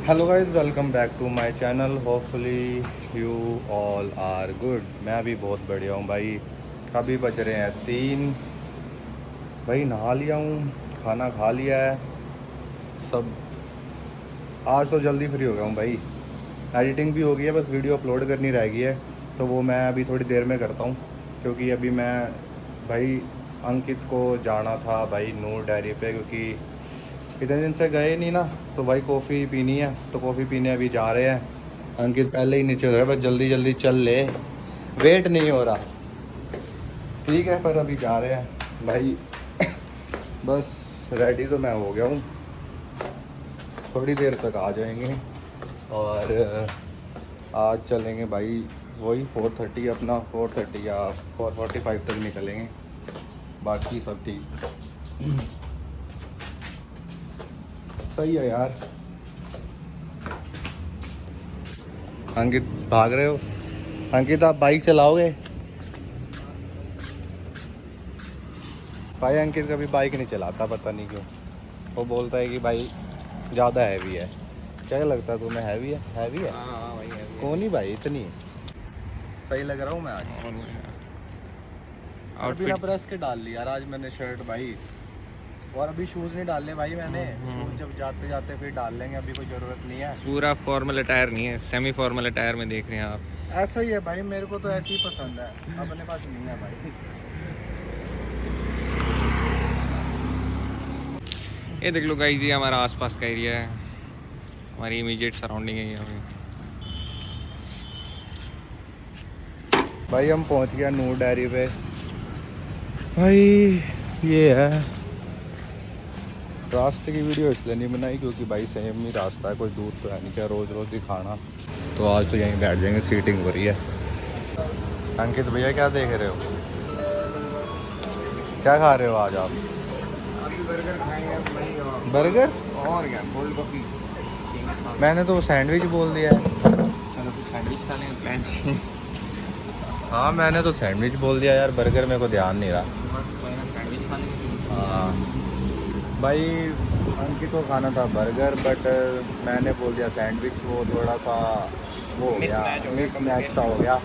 Hello guys, welcome back to my channel. Hopefully you all are good. मैं भी बहुत बढ़िया हूँ भाई। अभी बज रहे हैं 3 भाई। नहा लिया हूँ, खाना खा लिया है सब। आज तो जल्दी फ्री हो गया हूँ भाई। एडिटिंग भी हो गई है, बस वीडियो अपलोड करनी रह गई है। तो वो मैं अभी थोड़ी देर में करता हूँ, क्योंकि अभी मैं भाई अंकित को जाना था भाई नूर डायरी पे, क्योंकि इतने दिन से गए नहीं ना। तो भाई कॉफ़ी पीनी है, तो कॉफ़ी पीने अभी जा रहे हैं। अंकित पहले ही नीचे उतरा है, बस जल्दी जल्दी चल ले, वेट नहीं हो रहा। ठीक है, पर अभी जा रहे हैं भाई। बस रेडी तो मैं हो गया हूँ, थोड़ी देर तक आ जाएंगे। और आज चलेंगे भाई वही 4:30, अपना 4:30 या 4:45 तक निकलेंगे। बाकी सब ठीक। सही है यार। अंकित भाग रहे हो? अंकित आप बाइक चलाओगे? भाई अंकित कभी बाइक नहीं चलाता, पता नहीं क्यों। वो बोलता है कि भाई ज़्यादा हैवी है। क्या लगता है तुम्हें, हैवी है? हैवी है? हाँ भाई है। कौन ही भाई इतनी? सही लग रहा हूँ मैं आज। और बिना आउटफिट प्रेस के डाल लिया यार आज मैंने शर्ट भाई। और अभी शूज़ नहीं डालने भाई मैंने। शूज़ जब जाते जाते फिर डाल लेंगे, अभी कोई ज़रूरत नहीं है। पूरा फॉर्मल अटायर नहीं है, सेमी फॉर्मल अटायर में देख रहे हैं आप। ऐसा ही है भाई, मेरे को तो ऐसे ही पसंद है, अपने पास नहीं है भाई। ये देख लो गाइस, ये हमारा आसपास का एरिया है, हमारी इमीडिएट सराउंडिंग है ये हमें। भाई हम पहुंच गया नूर डायरी पे भाई। ये है रास्ते की वीडियो इसलिए नहीं बनाई क्योंकि भाई सेम ही रास्ता है, कोई दूर तो है नहीं, क्या रोज़ रोज़ दिखाना। तो आज तो यहीं बैठ जाएंगे, सीटिंग हो रही है। अंकित भैया क्या देख रहे हो? क्या खा रहे हो आज आप? अभी बर्गर खाएंगे भाई। बर्गर? और क्या, कोल्ड कॉफी। मैंने तो सैंडविच बोल दिया है। चलो कुछ सैंडविच खा लेंगे, प्लान से। हाँ मैंने तो सैंडविच बोल दिया यार, बर्गर मेरे को ध्यान नहीं रहा। सैंडविच खा लेंगे। हाँ भाई, अंकित को खाना था बर्गर, बट मैंने बोल दिया सैंडविच। वो थोड़ा सा वो हो गया, मिस मैच सा हो गया।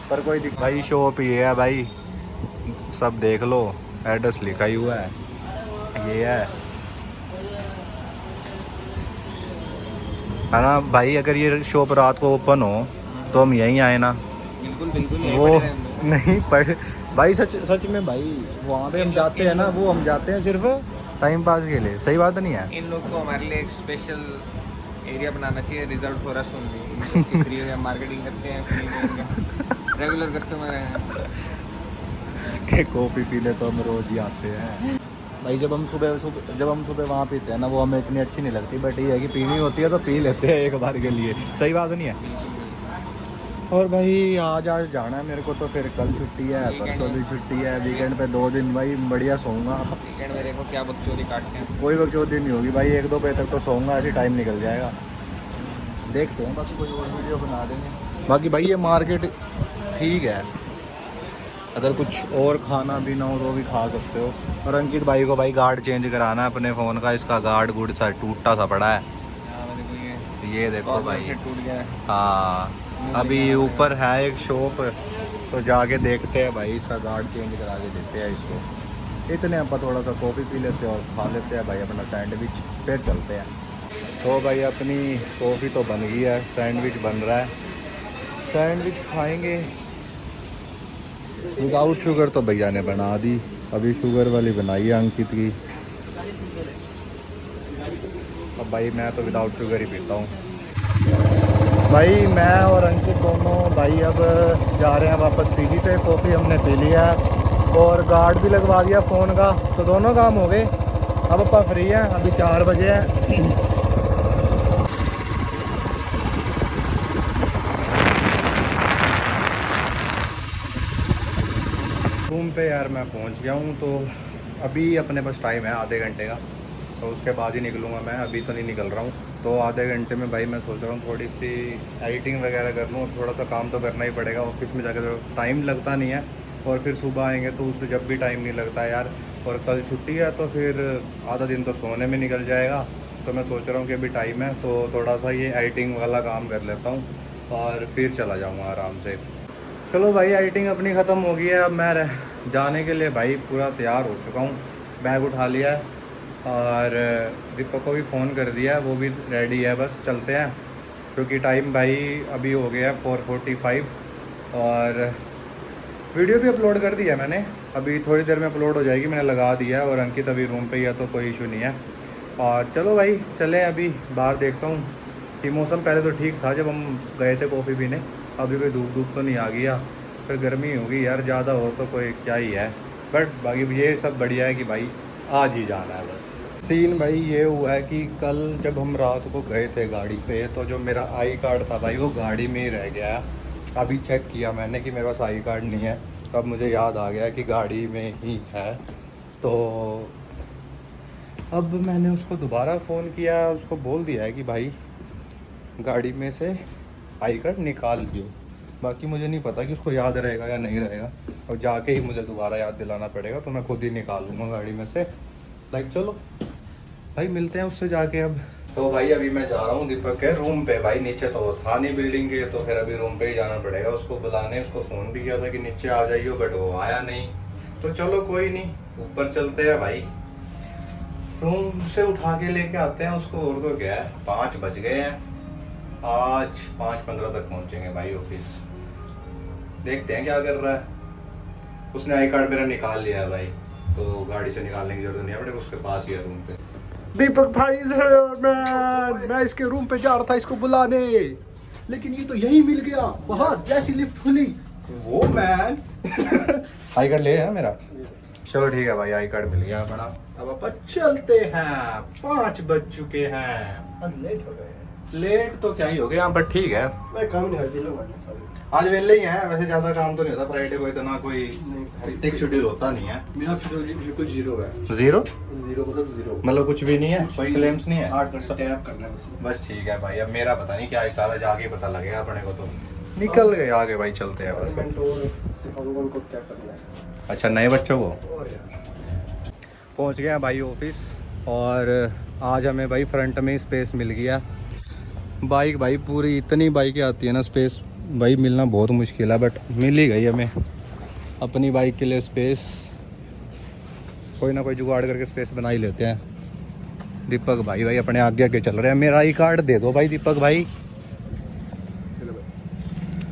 पर कोई दिक्कत भाई, शॉप ये है भाई, सब देख लो, एड्रेस लिखा ही हुआ है, ये है ना भाई। अगर ये शॉप रात को ओपन हो तो हम यहीं आए ना। बिल्कुल बिल्कुल, यहीं वो पड़े रहेंगे। नहीं पढ़ भाई, सच सच में भाई, वहाँ पे हम जाते हैं ना, वो हम जाते हैं सिर्फ टाइम पास के लिए। सही बात नहीं है? इन लोग को हमारे लिए एक स्पेशल एरिया बनाना चाहिए, reserve for us only. Free में मार्केटिंग करते हैं, फ्री में रेगुलर कस्टमर हैं। कि कॉफ़ी पीने तो हम रोज़ ही आते हैं भाई। जब हम सुबह वहाँ पीते हैं ना, वो हमें इतनी अच्छी नहीं लगती, बट ये है कि पीनी होती है तो पी लेते हैं एक बार के लिए। सही बात नहीं है? और भाई आज जाना है मेरे को, तो फिर कल छुट्टी है, परसों भी छुट्टी है, वीकेंड पे 2 दिन भाई बढ़िया सोऊंगा। वीकेंड में देखो क्या बकचोदी काटते हैं। कोई बकचोदी नहीं होगी भाई, 1-2 बजे तक तो सोऊंगा, ऐसे टाइम निकल जाएगा। देखते हैं, बाकी कोई और वीडियो बना देंगे। बाकी भाई ये मार्केट ठीक है, अगर कुछ और खाना भी ना हो तो भी खा सकते हो। और अंकित भाई को भाई गार्ड चेंज कराना है अपने फ़ोन का, इसका गार्ड गुड सा टूटा सा पड़ा है। ये देखो भाई, से टूट गया है। हाँ अभी ऊपर है एक शॉप, तो जाके देखते हैं भाई, इसका गार्ड चेंज करा के देते हैं इसको। इतने अपन थोड़ा सा कॉफ़ी पी लेते हैं और खा लेते हैं भाई अपना सैंडविच, फिर चलते हैं। तो भाई अपनी कॉफ़ी तो बन गई है, सैंडविच बन रहा है, सैंडविच खाएंगे। विदाउट शुगर तो भैया ने बना दी, अभी शुगर वाली बनाई है अंकित की। अब भाई मैं तो विदाउट शुगर ही पीता हूँ भाई। मैं और अंकित दोनों भाई अब जा रहे हैं वापस पीजी पे। कॉफ़ी हमने पी लिया है और गार्ड भी लगवा दिया फ़ोन का, तो दोनों काम हो गए। अब अपन फ्री हैं, अभी 4 बजे हैं। रूम पे यार मैं पहुंच गया हूँ, तो अभी अपने पास टाइम है आधे घंटे का, तो उसके बाद ही निकलूँगा मैं, अभी तो नहीं निकल रहा हूँ। तो आधे घंटे में भाई मैं सोच रहा हूँ थोड़ी सी एडिटिंग वगैरह कर लूँ, थोड़ा सा काम तो करना ही पड़ेगा। ऑफिस में जाकर तो टाइम लगता नहीं है, और फिर सुबह आएंगे तो जब भी टाइम नहीं लगता यार। और कल छुट्टी है, तो फिर आधा दिन तो सोने में निकल जाएगा, तो मैं सोच रहा हूँ कि अभी टाइम है तो थोड़ा सा ये एडिटिंग वाला काम कर लेता हूँ और फिर चला जाऊँगा आराम से। चलो भाई एडिटिंग अपनी ख़त्म हो गई है। अब मैं जाने के लिए भाई पूरा तैयार हो चुका हूँ, बैग उठा लिया है और दीपक को भी फ़ोन कर दिया है, वो भी रेडी है, बस चलते हैं क्योंकि टाइम भाई अभी हो गया है 4:45 और वीडियो भी अपलोड कर दिया है मैंने, अभी थोड़ी देर में अपलोड हो जाएगी, मैंने लगा दिया है और अंकित अभी रूम पे ही है तो कोई इशू नहीं है। और चलो भाई चलें, अभी बाहर देखता हूँ कि मौसम पहले तो ठीक था जब हम गए थे कॉफ़ी पीने, अभी कोई धूप तो नहीं आ गया, फिर गर्मी होगी यार ज़्यादा हो तो कोई क्या ही है, बट बाकी ये सब बढ़िया है कि भाई आज ही जाना है बस। सीन भाई ये हुआ है कि कल जब हम रात को गए थे गाड़ी पे तो जो मेरा आई कार्ड था भाई वो गाड़ी में ही रह गया है। अभी चेक किया मैंने कि मेरे पास आई कार्ड नहीं है, तो अब मुझे याद आ गया कि गाड़ी में ही है। तो अब मैंने उसको दोबारा फ़ोन किया, उसको बोल दिया है कि भाई गाड़ी में से आई कार्ड निकाल दियो। बाकी मुझे नहीं पता कि उसको याद रहेगा या नहीं रहेगा, और जाके ही मुझे दोबारा याद दिलाना पड़ेगा, तो मैं खुद ही निकाल लूँगा गाड़ी में से। चलो भाई मिलते हैं उससे जाके अब। तो भाई अभी मैं जा रहा हूँ दीपक के रूम पे, भाई नीचे तो था नहीं बिल्डिंग के, तो फिर अभी रूम पे ही जाना पड़ेगा उसको बुलाने। उसको फ़ोन भी किया था कि नीचे आ जाइयो, बट वो आया नहीं, तो चलो कोई नहीं ऊपर चलते हैं भाई, रूम से उठा के लेके आते हैं उसको। और तो क्या है, 5 बज गए हैं, आज 5:15 तक पहुँचेंगे भाई ऑफिस। देखते हैं क्या कर रहा है। उसने आई कार्ड मेरा निकाल लिया है भाई, तो गाड़ी से निकालने की जरूरत नहीं है, अपने उसके पास ही है रूम पे। दीपक भाई इज हियर मैन। मैं इसके रूम पे जा रहा था इसको बुलाने, लेकिन ये तो यही मिल गया बाहर, जैसी लिफ्ट खुली वो मैन। आई कार्ड ले है मेरा, चलो ठीक है भाई आई कार्ड मिल गया अपना। अब अपन चलते हैं, 5 बज चुके हैं। लेट हो गए। लेट तो क्या ही हो गया बट ठीक है, मैं काम नहीं करती, आज वेले ही है, वैसे ज्यादा काम तो नहीं होता फ्राइडे को, इतना कोई हेक्टिक शेड्यूल होता नहीं है। मेरा शेड्यूल बिल्कुल जीरो है। जीरो जीरो मतलब कुछ भी नहीं है, कोई क्लेम्स नहीं है। 8 घंटे टैप करना है बस ठीक है भाई, अब मेरा पता नहीं क्या हिसाब है, जाके पता लगेगा अपने को। तो निकल गए आगे भाई, चलते हैं बस। सिखाऊंगा उनको क्या करना है। अच्छा नए बच्चों को और यार पहुंच गए हैं भाई ऑफिस, और आज हमें भाई फ्रंट में स्पेस मिल गया। बाइक भाई पूरी इतनी बाइकें आती है ना, स्पेस भाई मिलना बहुत मुश्किल है, बट मिल ही गई हमें अपनी बाइक के लिए स्पेस। कोई ना कोई जुगाड़ करके स्पेस बना ही लेते हैं। दीपक भाई भाई अपने आगे आगे चल रहे हैं। मेरा आई कार्ड दे दो भाई दीपक भाई।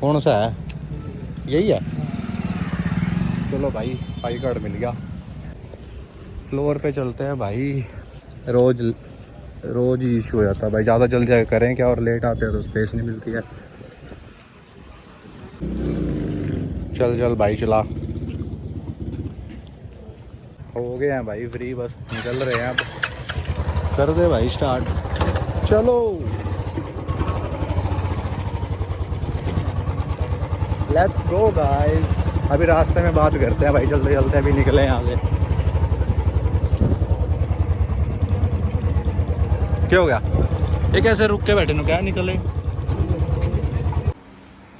कौन सा है, यही है? चलो भाई आई कार्ड मिल गया। फ्लोर पे चलते हैं भाई, रोज़ ही इशू हो जाता है भाई, ज़्यादा जल्दी करें क्या, और लेट आते हैं तो स्पेस नहीं मिलती है। चल भाई चला, हो गए हैं भाई फ्री, बस निकल रहे हैं अब। कर दे भाई स्टार्ट, चलो लेट्स गो गाइस। अभी रास्ते में बात करते हैं भाई, जल्दी जल्दी अभी निकले यहाँ से। क्या हो गया, ये कैसे रुक के बैठे नो, क्या निकले?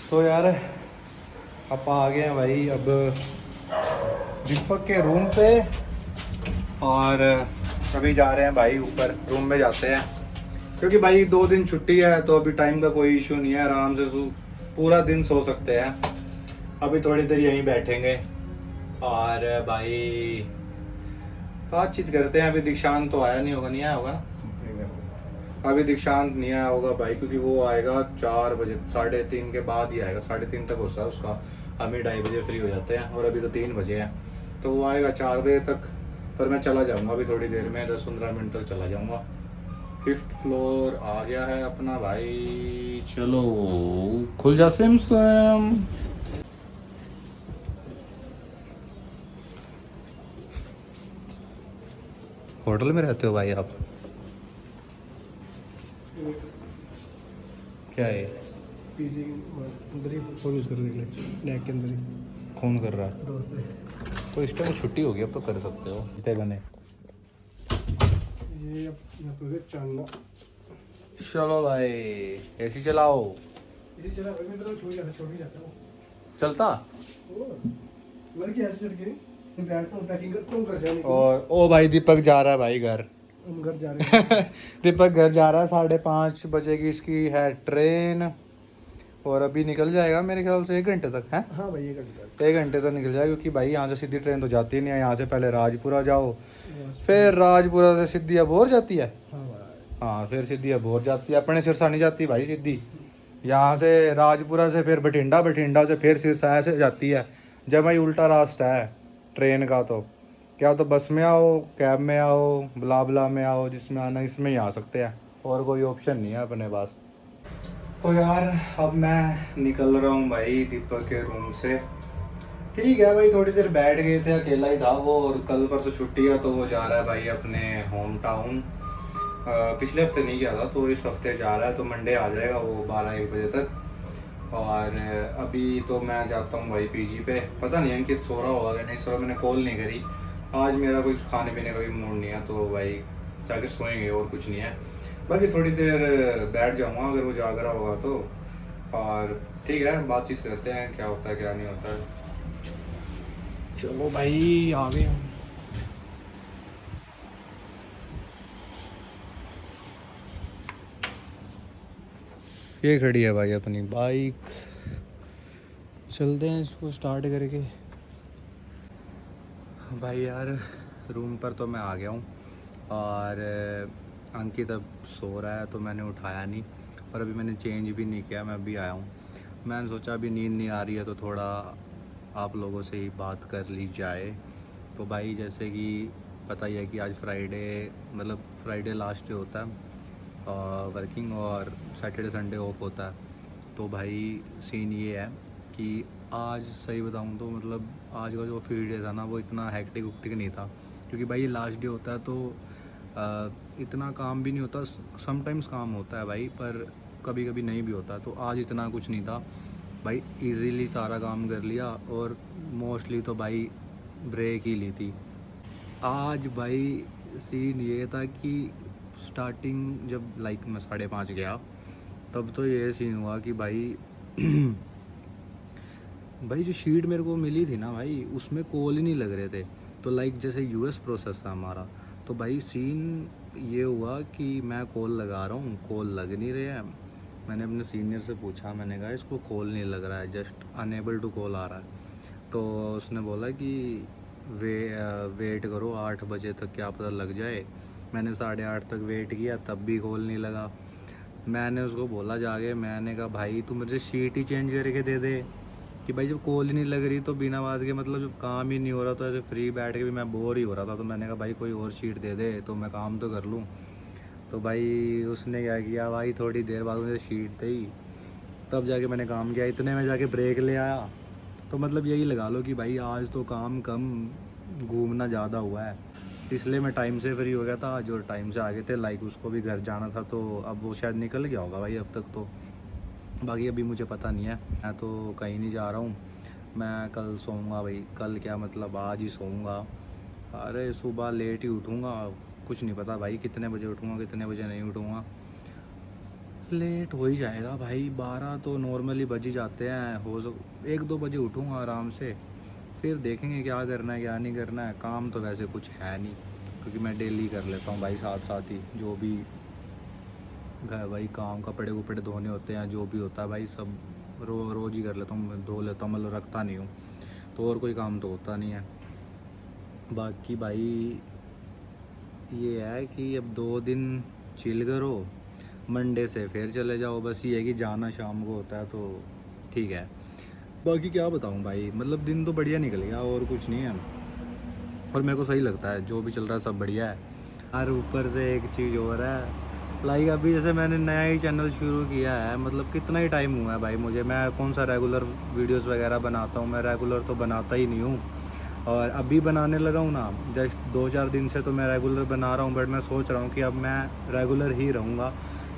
तो यार अब आ गए हैं भाई अब दीपक के रूम पे, और अभी जा रहे हैं भाई ऊपर रूम में जाते हैं, क्योंकि भाई 2 दिन छुट्टी है तो अभी टाइम का कोई इशू नहीं है, आराम से पूरा दिन सो सकते हैं। अभी थोड़ी देर यहीं बैठेंगे और भाई बातचीत करते हैं। अभी दीक्षांत तो आया नहीं होगा, नहीं आया होगा ना अभी दीक्षांत नहीं आया होगा भाई, क्योंकि वो आएगा 4 बजे, 3:30 के बाद ही आएगा, 3:30 तक होता है उसका। हम ही 2:30 बजे फ्री हो जाते हैं, और अभी तो 3 बजे हैं, तो वो आएगा 4 बजे तक। पर मैं चला जाऊंगा अभी थोड़ी देर में, 10-15 मिनट तक चला जाऊंगा। 5th फ्लोर आ गया है अपना भाई, चलो खुल जा सिम। होटल में रहते हो भाई आप? क्या है पीजी अंदर ही फोन यूज करने के लिए, नेक के अंदर ही। कौन कर रहा है? दोस्त है। तो इस टाइम छुट्टी होगी, अब तो कर सकते हो इतने बने। ये यहाँ पे चांदना। चलो भाई एसी चलाओ। इसी चला भाई, मैं तो छोड़ ही जाता हूँ। चलता मैं क्या ऐसे चढ़ के नहीं बैठता हूँ, पैकिंग करता हूँ, घर जाने की। और ओ भाई दीपक जा रहा है भाई घर, हम घर जा रहे हैं। दीपक घर जा रहा है, 5:30 बजे की इसकी है ट्रेन, और अभी निकल जाएगा मेरे ख्याल से 1 घंटे तक है। हाँ भाई 1 घंटे तक। 1 घंटे तक निकल जाएगा, क्योंकि भाई यहाँ से सीधी ट्रेन तो जाती नहीं है, यहाँ से पहले राजपुरा जाओ, फिर राजपुरा से सीधी अबोहर जाती है। हाँ भाई। हाँ फिर सीधी अबोहर जाती है, अपने सिरसा नहीं जाती भाई सीधी। यहाँ से राजपुरा से फिर बठिंडा, बठिंडा से फिर सिरसा से जाती है। जब भाई उल्टा रास्ता है ट्रेन का, तो क्या तो बस में आओ, कैब में आओ, बुला में आओ, जिसमें आना इसमें ही आ सकते हैं, और कोई ऑप्शन नहीं है अपने पास। तो यार अब मैं निकल रहा हूँ भाई दीपक के रूम से। ठीक है भाई, थोड़ी देर बैठ गए थे, अकेला ही था वो, और कल परसों छुट्टी है तो वो जा रहा है भाई अपने होम टाउन। पिछले हफ्ते नहीं गया था तो इस हफ्ते जा रहा है, तो मंडे आ जाएगा वो 12-1 बजे तक। और अभी तो मैं जाता हूँ भाई पीजी पे। पता नहीं अंकित सो रहा होगा कि नहीं सो रहा, मैंने कॉल नहीं करी। आज मेरा कुछ खाने पीने का भी मूड नहीं है, तो भाई जाके सोएंगे और कुछ नहीं है। बाकी थोड़ी देर बैठ जाऊँगा अगर वो जाग रहा होगा तो, और ठीक है बातचीत करते हैं क्या होता है क्या नहीं होता है। चलो भाई आ गए हम। ये खड़ी है भाई अपनी बाइक, चलते हैं इसको स्टार्ट करके। भाई यार रूम पर तो मैं आ गया हूँ, और अंकित अब सो रहा है तो मैंने उठाया नहीं, और अभी मैंने चेंज भी नहीं किया, मैं अभी आया हूँ। मैंने सोचा अभी नींद नहीं आ रही है तो थोड़ा आप लोगों से ही बात कर ली जाए। तो भाई जैसे कि पता ही है कि आज फ्राइडे, मतलब फ्राइडे लास्ट डे होता है वर्किंग, और सैटरडे संडे ऑफ होता है। तो भाई सीन ये है कि आज सही बताऊं तो मतलब आज का जो फील्ड डे था ना वो इतना हैक्टिक उक्टिक नहीं था, क्योंकि भाई लास्ट डे होता है तो इतना काम भी नहीं होता। समटाइम्स काम होता है भाई, पर कभी कभी नहीं भी होता। तो आज इतना कुछ नहीं था भाई, इजीली सारा काम कर लिया, और मोस्टली तो भाई ब्रेक ही ली थी। आज भाई सीन ये था कि स्टार्टिंग जब लाइक मैं 5:30 गया, तब तो ये सीन हुआ कि भाई भाई जो शीट मेरे को मिली थी ना भाई, उसमें कॉल ही नहीं लग रहे थे। तो लाइक जैसे यूएस प्रोसेस था हमारा, तो भाई सीन ये हुआ कि मैं कॉल लगा रहा हूँ, कॉल लग नहीं रहे हैं। मैंने अपने सीनियर से पूछा, मैंने कहा इसको कॉल नहीं लग रहा है, जस्ट अनेबल टू कॉल आ रहा है। तो उसने बोला कि वेट करो 8 बजे तक, क्या पता लग जाए। मैंने 8:30 तक वेट किया, तब भी कॉल नहीं लगा। मैंने उसको बोला जाके, मैंने कहा भाई तू मुझे शीट ही चेंज करके दे दे, कि भाई जब कॉल ही नहीं लग रही तो बिना बात के, मतलब जब काम ही नहीं हो रहा तो ऐसे फ्री बैठ के भी मैं बोर ही हो रहा था। तो मैंने कहा भाई कोई और शीट दे दे तो मैं काम तो कर लूँ। तो भाई उसने क्या किया भाई, थोड़ी देर बाद मुझे शीट दी, तब जाके मैंने काम किया। इतने में जाके ब्रेक ले आया। तो मतलब यही लगा लो कि भाई आज तो काम कम, घूमना ज़्यादा हुआ है, इसलिए मैं टाइम से फ्री हो गया था आज, और टाइम से आ गए थे। लाइक उसको भी घर जाना था, तो अब वो शायद निकल गया होगा भाई अब तक तो। बाकी अभी मुझे पता नहीं है, मैं तो कहीं नहीं जा रहा हूँ। मैं कल सोऊंगा भाई, कल क्या मतलब आज ही सोऊंगा। अरे सुबह लेट ही उठूँगा, कुछ नहीं पता भाई कितने बजे उठूँगा कितने बजे नहीं उठूँगा। लेट हो ही जाएगा भाई, 12 तो नॉर्मली बज ही जाते हैं। 1-2 बजे उठूँगा आराम से, फिर देखेंगे क्या करना है क्या नहीं करना है। काम तो वैसे कुछ है नहीं, क्योंकि मैं डेली कर लेता हूँ भाई साथ साथ ही जो भी भाई काम, कपड़े उपड़े धोने होते हैं, जो भी होता है भाई सब रोज़ ही कर लेता हूँ, धो लेता हूँ, मतलब रखता नहीं हूँ। तो और कोई काम तो होता नहीं है। बाकी भाई ये है कि अब 2 दिन चिल करो, मंडे से फिर चले जाओ। बस ये है कि जाना शाम को होता है तो ठीक है। बाकी क्या बताऊँ भाई, मतलब दिन तो बढ़िया निकल गया और कुछ नहीं है, और मेरे को सही लगता है जो भी चल रहा है सब बढ़िया है। और ऊपर से एक चीज़ और है, लाइक अभी जैसे मैंने नया ही चैनल शुरू किया है, मतलब कितना ही टाइम हुआ है भाई मुझे, मैं कौन सा रेगुलर वीडियोस वगैरह बनाता हूँ, मैं रेगुलर तो बनाता ही नहीं हूँ। और अभी बनाने लगा हूँ ना, जस्ट 2-4 दिन से तो मैं रेगुलर बना रहा हूँ। बट मैं सोच रहा हूँ कि अब मैं रेगुलर ही रहूँगा,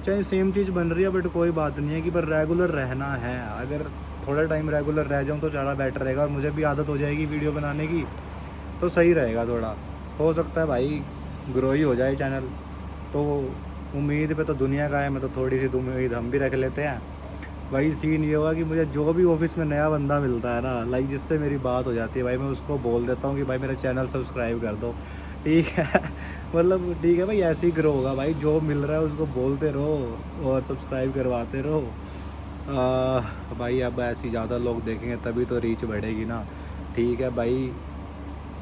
चाहे सेम चीज़ बन रही है बट कोई बात नहीं है, कि पर रेगुलर रहना है। अगर थोड़ा टाइम रेगुलर रह जाऊँ तो ज़्यादा बेटर रहेगा, और मुझे भी आदत हो जाएगी वीडियो बनाने की, तो सही रहेगा। थोड़ा हो सकता है भाई ग्रो ही हो जाए चैनल, तो उम्मीद पे तो दुनिया का है, मैं तो थोड़ी सी उम्मीद हम भी रख लेते हैं। भाई सीन ये हुआ कि मुझे जो भी ऑफिस में नया बंदा मिलता है ना, लाइक जिससे मेरी बात हो जाती है भाई, मैं उसको बोल देता हूँ कि भाई मेरा चैनल सब्सक्राइब कर दो। ठीक है मतलब ठीक है भाई, ऐसे ही ग्रो होगा भाई, जो मिल रहा है उसको बोलते रहो और सब्सक्राइब करवाते रहो। भाई अब ऐसे ज़्यादा लोग देखेंगे तभी तो रीच बढ़ेगी ना। ठीक है भाई,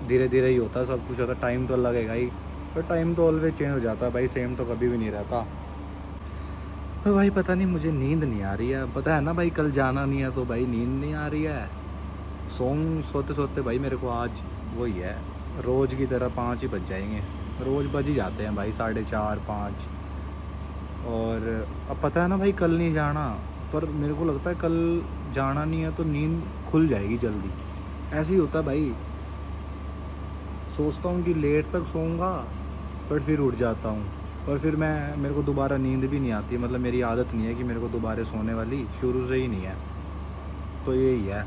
धीरे धीरे ही होता सब कुछ होता, टाइम तो लगेगा ही, पर टाइम तो ऑलवेज चेंज हो जाता है भाई, सेम तो कभी भी नहीं रहता। तो भाई पता नहीं, मुझे नींद नहीं आ रही है, पता है ना भाई कल जाना नहीं है तो भाई नींद नहीं आ रही है। सोते सोते भाई मेरे को आज वही है, रोज़ की तरह 5 ही बज जाएंगे, रोज़ बज ही जाते हैं भाई 4:30 5। और अब पता है ना भाई कल नहीं जाना, पर मेरे को लगता है कल जाना नहीं है तो नींद खुल जाएगी जल्दी, ऐसे ही होता है भाई। सोचता हूँ कि लेट तक सोऊंगा पर फिर उठ जाता हूँ, और फिर मेरे को दोबारा नींद भी नहीं आती, मतलब मेरी आदत नहीं है कि मेरे को दोबारा सोने वाली, शुरू से ही नहीं है। तो यही है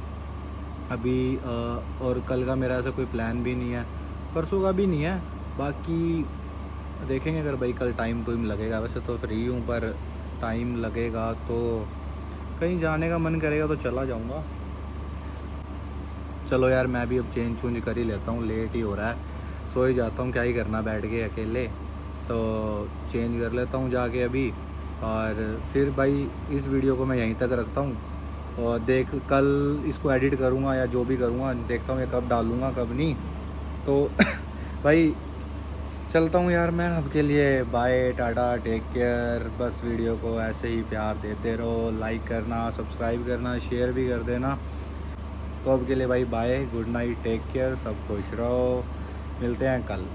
अभी। और कल का मेरा ऐसा कोई प्लान भी नहीं है, परसों का भी नहीं है, बाकी देखेंगे अगर भाई कल टाइम लगेगा। वैसे तो फ्री हूँ, पर टाइम लगेगा तो कहीं जाने का मन करेगा तो चला जाऊँगा। चलो यार, मैं भी अब चेंज चूंज कर ही लेता हूँ, लेट ही हो रहा है, सो ही जाता हूँ, क्या ही करना बैठ के अकेले। तो चेंज कर लेता हूँ जाके अभी, और फिर भाई इस वीडियो को मैं यहीं तक रखता हूँ। और देख कल इसको एडिट करूँगा या जो भी करूँगा, देखता हूँ ये कब डालूँगा कब नहीं। तो भाई चलता हूँ यार मैं अब के लिए, बाय टाटा टेक केयर। बस वीडियो को ऐसे ही प्यार देते रहो, लाइक करना, सब्सक्राइब करना, शेयर भी कर देना। तो अब के लिए भाई bye, good night, take care, सब खुश रहो, मिलते हैं कल।